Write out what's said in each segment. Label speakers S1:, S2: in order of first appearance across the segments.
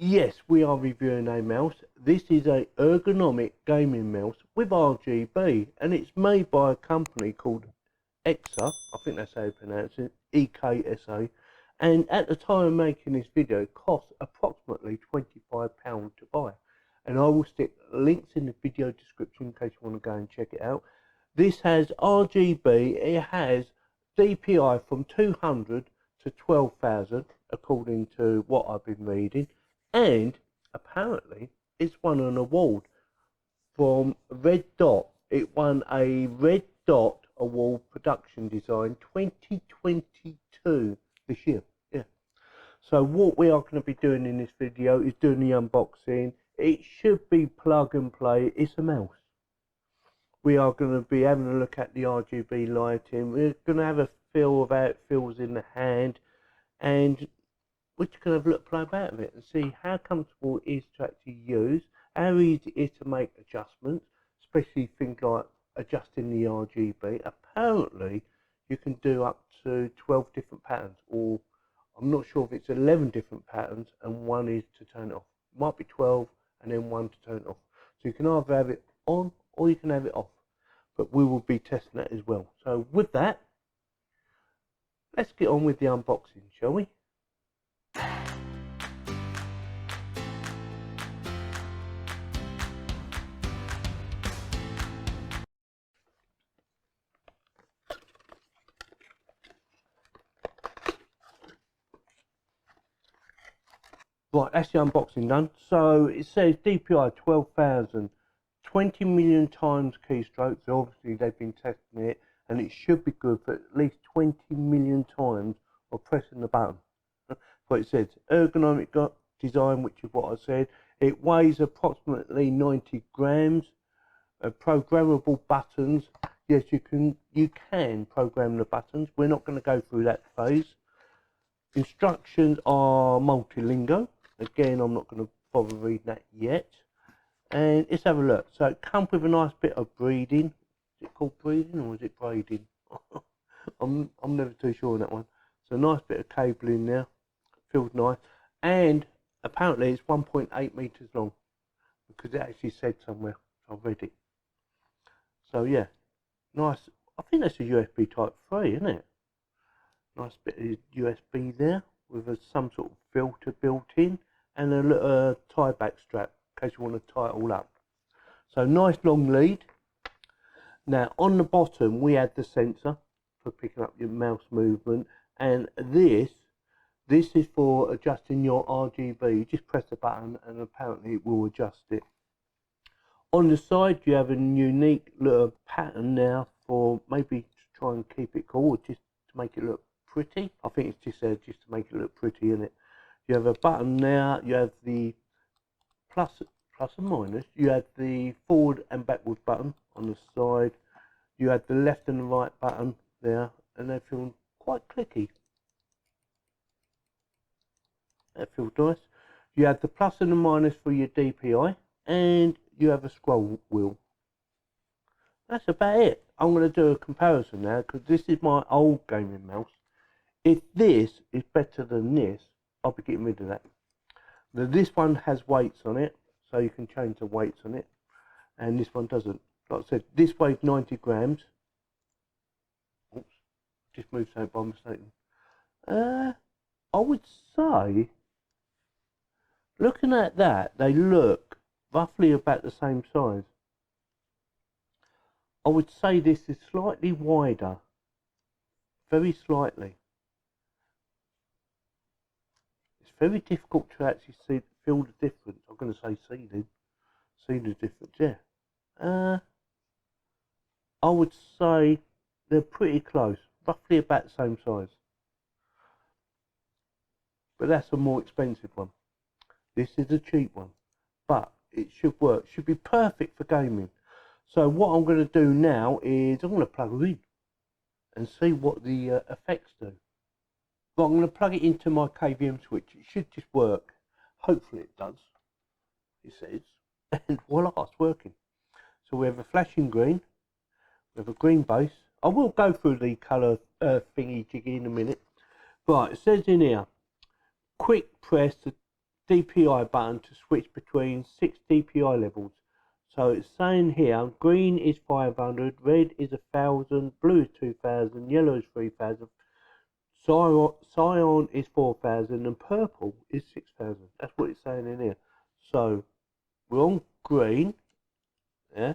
S1: Yes, we are reviewing a mouse. This is a ergonomic gaming mouse with RGB, and it's made by a company called EKSA. I think that's how you pronounce it, EKSA. And at the time of making this video, it cost approximately £25 to buy. And I will stick links in the video description in case you want to go and check it out. This has RGB. It has DPI from 200 to 12,000, according to what I've been reading. And apparently it's won an award from Red Dot. It won a Red Dot Award Production Design 2022 this year. Yeah. So what we are going to be doing in this video is doing the unboxing. It should be plug and play. It's a mouse. We are going to be having a look at the RGB lighting. We're going to have a feel of how it feels in the hand, and we're just going to have a look play about it and see how comfortable it is to actually use, how easy it is to make adjustments, especially things like adjusting the RGB. Apparently you can do up to 12 different patterns, or I'm not sure if it's 11 different patterns and one is to turn it off. It might be 12 and then one to turn it off. So you can either have it on or you can have it off, but we will be testing that as well. So with that, let's get on with the unboxing, shall we? Right, that's the unboxing done. So it says DPI 12,000, 20 million times keystrokes. So obviously they've been testing it, and it should be good for at least 20 million times of pressing the button. But it says ergonomic design, which is what I said. It weighs approximately 90 grams. Programmable buttons. Yes, you can program the buttons. We're not going to go through that phase. Instructions are multilingual. Again, I'm not going to bother reading that yet. And let's have a look. So it comes with a nice bit of breeding. Is it called breeding or is it braiding? I'm never too sure on that one. So a nice bit of cabling there. Feels nice. And apparently it's 1.8 meters long, because it actually said somewhere. I read it. So yeah, nice. I think that's a USB type 3, isn't it? Nice bit of USB there with some sort of filter built in, and a little tie back strap in case you want to tie it all up. So nice long lead. Now on the bottom we had the sensor for picking up your mouse movement, and this is for adjusting your RGB. You just press the button and apparently it will adjust it. On the side you have a unique little pattern now for maybe to try and keep it cool, or just to make it look pretty. I think it's just there just to make it look pretty, isn't it? You have a button now, you have the plus and minus, you have the forward and backwards button on the side, you have the left and the right button there, and they feel quite clicky. That feels nice. You have the plus and the minus for your DPI, and you have a scroll wheel. That's about it. I'm going to do a comparison now, because this is my old gaming mouse. If this is better than this, I'll be getting rid of that. Now this one has weights on it, so you can change the weights on it, and this one doesn't. Like I said, this weighs 90 grams. Oops, just moved something by mistake. I would say, looking at that, they look roughly about the same size. I would say this is slightly wider, very slightly. It's very difficult to actually feel the difference. I'm going to say see the difference. Yeah. I would say they're pretty close, roughly about the same size. But that's a more expensive one. This is a cheap one, but it should work. Should be perfect for gaming. So what I'm going to do now is I'm going to plug it in and see what the effects do. But I'm going to plug it into my KVM switch. It should just work. Hopefully it does. It says, and voila, it's working. So we have a flashing green. We have a green base. I will go through the colour thingy jiggy in a minute. Right, it says in here, quick press to DPI button to switch between 6 DPI levels. So it's saying here, green is 500, red is 1000, blue is 2000, yellow is 3000, cyan is 4000, and purple is 6000. That's what it's saying in here. So we're on green, yeah.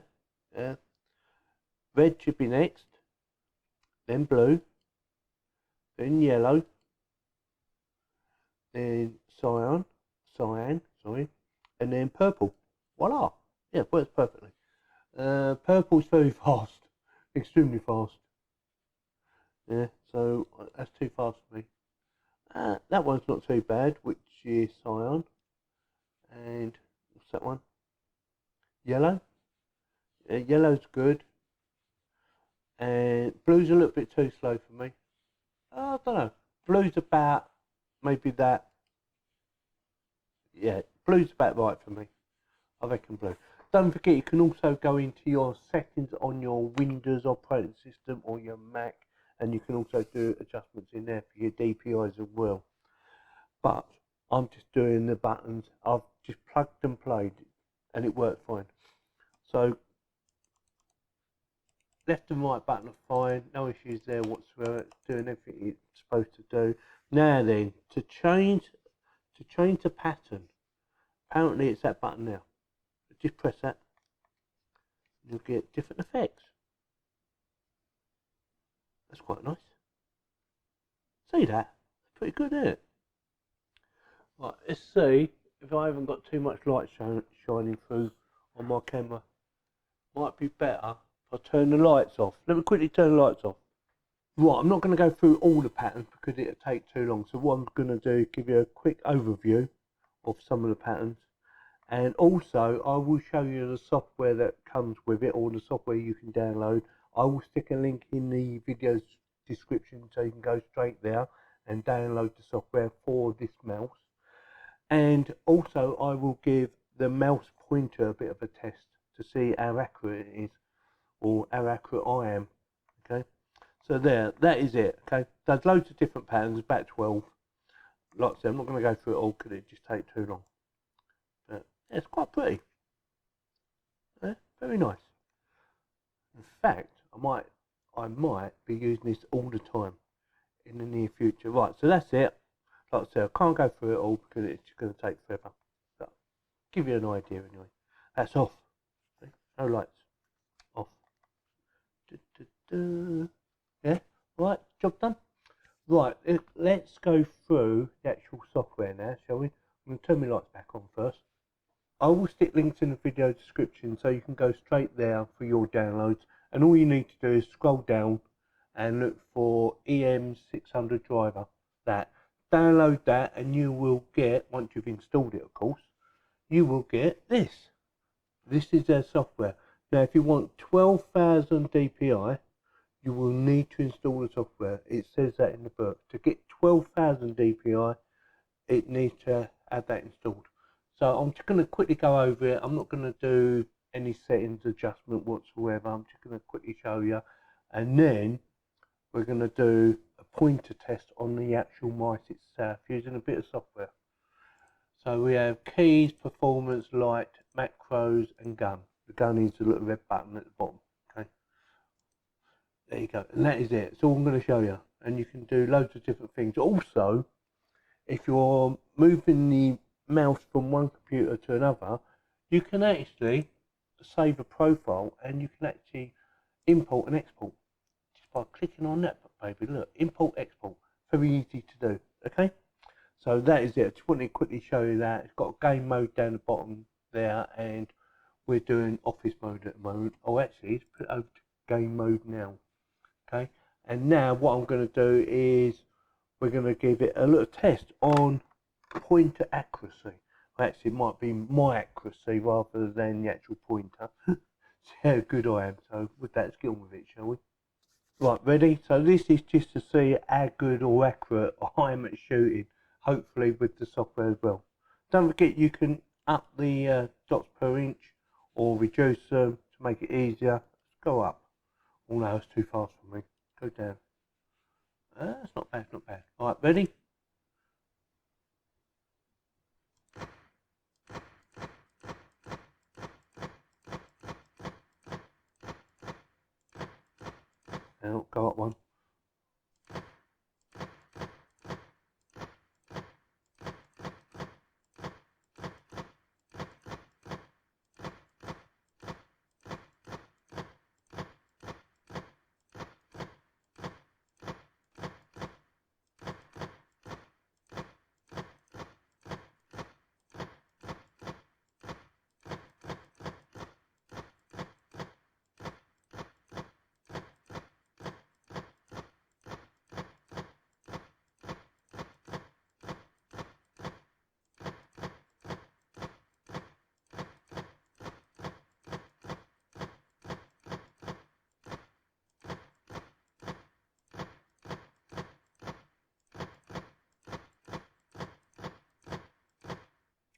S1: Red should be next, then blue, then yellow, then cyan, sorry, and then purple. Voila! Yeah, it works perfectly. Purple's very fast, extremely fast. Yeah, so that's too fast for me. That one's not too bad, which is cyan. And what's that one? Yellow. Yellow's good. And blue's a little bit too slow for me. I don't know. Blue's about maybe that. Yeah, blue's about right for me. I reckon blue. Don't forget, you can also go into your settings on your Windows operating system or your Mac, and you can also do adjustments in there for your DPIs as well. But I'm just doing the buttons. I've just plugged and played, and it worked fine. So left and right button are fine, no issues there whatsoever. It's doing everything it's supposed to do. Now then, to change the pattern, apparently it's that button now. Just press that, you'll get different effects. That's quite nice. See that? Pretty good, isn't it? Right, let's see if I haven't got too much light shining through on my camera. Might be better if I turn the lights off. Let me quickly turn the lights off. Right, I'm not going to go through all the patterns because it'll take too long. So what I'm going to do is give you a quick overview of some of the patterns. And also, I will show you the software that comes with it, or the software you can download. I will stick a link in the video's description so you can go straight there and download the software for this mouse. And also, I will give the mouse pointer a bit of a test to see how accurate it is, or how accurate I am. Okay, so there, that is it. Okay, there's loads of different patterns, about 12. Like I said, I'm not going to go through it all because it just take too long. But it's quite pretty. Yeah, very nice. In fact, I might be using this all the time in the near future. Right, so that's it. Like I said, I can't go through it all because it's just going to take forever. But give you an idea anyway. That's off. See? No lights. Off. Yeah, right, job done. Right, let's go through the actual software now, shall we? I'm going to turn my lights back on first. I will stick links in the video description so you can go straight there for your downloads, and all you need to do is scroll down and look for EM600 driver. That, download that, and you will get, once you've installed it of course, you will get this. This is their software. Now if you want 12,000 DPI, you will need to install the software. It says that in the book. To get 12,000 DPI, it needs to have that installed. So I'm just going to quickly go over it. I'm not going to do any settings adjustment whatsoever. I'm just going to quickly show you, and then we're going to do a pointer test on the actual mice itself using a bit of software. So we have keys, performance, light, macros, and gun. The gun is the little red button at the bottom. Okay, there you go, and that is it. It's all I'm going to show you, and you can do loads of different things. Also, if you're moving the mouse from one computer to another, you can actually save a profile, and you can actually import and export just by clicking on that, baby. Look, import, export, very easy to do. Okay, so that is it. I just wanted to quickly show you that. It's got game mode down the bottom there, and we're doing office mode at the moment. Oh, actually, let's put it over to game mode now. Okay, and now what I'm going to do is we're going to give it a little test on pointer accuracy. Actually, it might be my accuracy rather than the actual pointer. See how good I am. So with that, let's get on with it, shall we? Right, ready? So this is just to see how good or accurate I am at shooting, hopefully with the software as well. Don't forget you can up the dots per inch or reduce them to make it easier. Let's go up. Oh no, it's too fast for me. Go down. That's not bad, not bad. Right, ready? Now, go up one.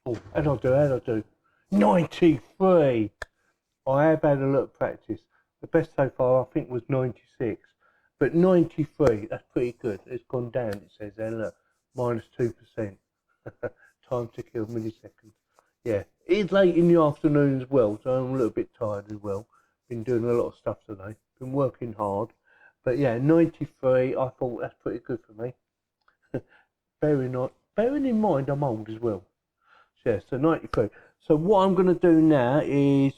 S1: Oh, how'd I do? 93! I have had a lot of practice. The best so far, I think, was 96. But 93, that's pretty good. It's gone down, it says there, look, minus 2%. Time to kill milliseconds. Yeah, it's late in the afternoon as well, so I'm a little bit tired as well. Been doing a lot of stuff today. Been working hard. But yeah, 93, I thought that's pretty good for me. Bearing in mind I'm old as well. So, yeah, so 93. So what I'm going to do now is,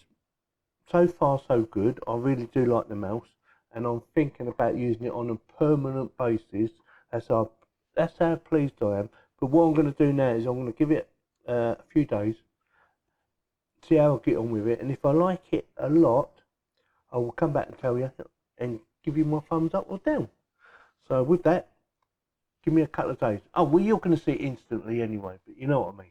S1: so far so good. I really do like the mouse, and I'm thinking about using it on a permanent basis. That's how pleased I am. But what I'm going to do now is I'm going to give it a few days, see how I get on with it, and if I like it a lot, I will come back and tell you and give you my thumbs up or down. So with that, give me a couple of days. Oh, well, you're going to see it instantly anyway, but you know what I mean.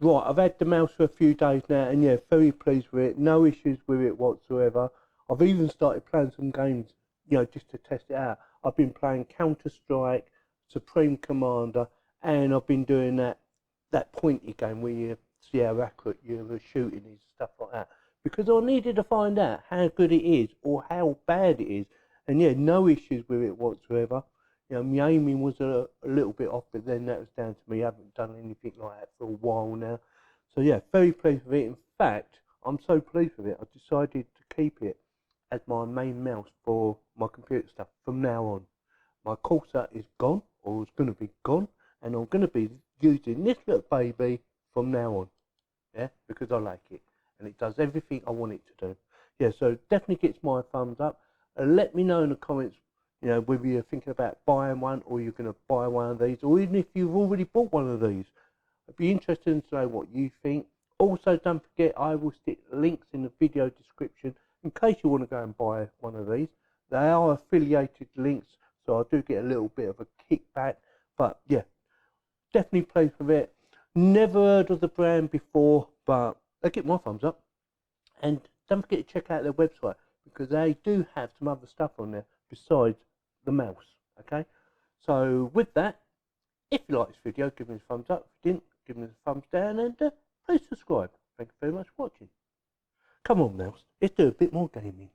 S1: Right, I've had the mouse for a few days now, and yeah, very pleased with it. No issues with it whatsoever. I've even started playing some games, you know, just to test it out. I've been playing Counter-Strike, Supreme Commander, and I've been doing that pointy game where you see how accurate your shooting is, stuff like that. Because I needed to find out how good it is or how bad it is. And yeah, no issues with it whatsoever. You know, my aiming was a little bit off, but then that was down to me. I haven't done anything like that for a while now. So yeah, very pleased with it. In fact, I'm so pleased with it, I decided to keep it as my main mouse for my computer stuff from now on. My Corsair is gone, or is going to be gone, and I'm going to be using this little baby from now on. Yeah, because I like it, and it does everything I want it to do. Yeah, so definitely gets my thumbs up. Let me know in the comments, you know, whether you're thinking about buying one, or you're going to buy one of these, or even if you've already bought one of these. I'd be interested to know what you think. Also, don't forget, I will stick links in the video description in case you want to go and buy one of these. They are affiliated links, so I do get a little bit of a kickback. But yeah, definitely pleased with it. Never heard of the brand before, but they get my thumbs up. And don't forget to check out their website, because they do have some other stuff on there besides the mouse. Okay, so with that, if you like this video, give me a thumbs up. If you didn't, give me a thumbs down, and please subscribe. Thank you very much for watching. Come on, mouse, let's do a bit more gaming.